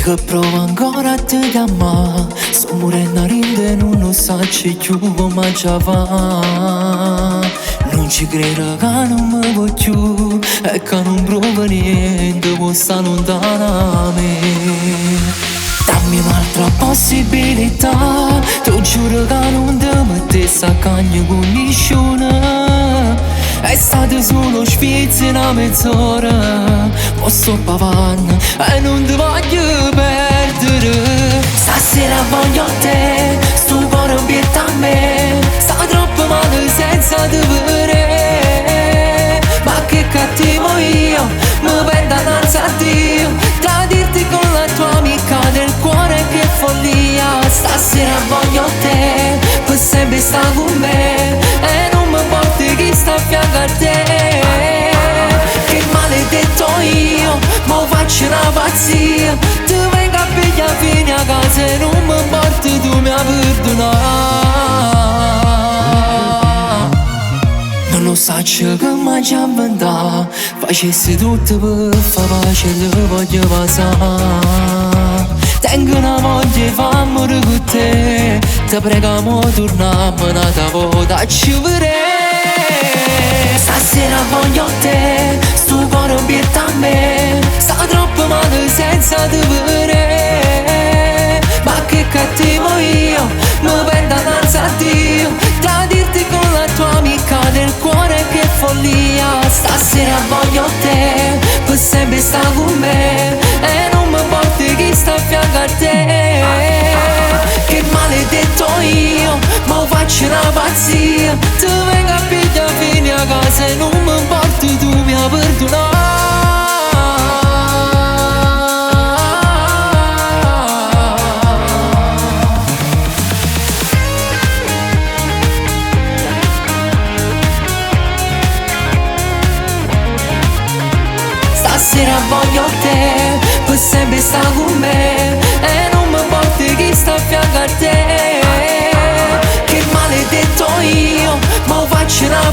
che provo ancora a te chiamare. Sto morendo a ridere, non lo so c'è più come già va. Non ci credo che non mi vuoi più e che non provo niente, può stare lontana da me. Dammi un'altra possibilità, ti giuro che non ti mettessi a cagno con nessuno. È stato solo sfizio una mezz'ora, ma sto pavando e non ti voglio perdere. Stasera voglio te, sto cuore obietta a me. Sta troppo male senza te vedere. Ma che cattivo io, mi perdo innanzi a Dio. Tradirti con la tua amica del cuore, che follia. Stasera voglio te, per sempre sta con me. E non mi porti chi sta a fianco a te. Che maledetto io, mo faccio una pazzia. Ti vengo a pigliare fino a casa e non mi porti tu mi a perdonare. Non lo so che mi già inventato, facessi tutto per far pace e te voglio passare. Tengo una voglia, fammi con te. Ti prego, mo tornammo un'altra volta a ci vedere. Stasera voglio te, sto cuore obietta a me. Sta troppo male senza te vedere. Ma che cattivo io, mi perdo innanzi a Dio. Tradirti con la tua amica del cuore, che follia. Stasera voglio te, per sempre sta con me. E non mi porti chi sta a fianco a te. Che maledetto io, mo faccio una pazzia. Ti vengo a pigliare fino a casa e non mi porti tu mi a perdonare. Stasera voglio te, per sempre sta con me. E non mi porti chi sta a fianco a te. Che maledetto io, mo faccio una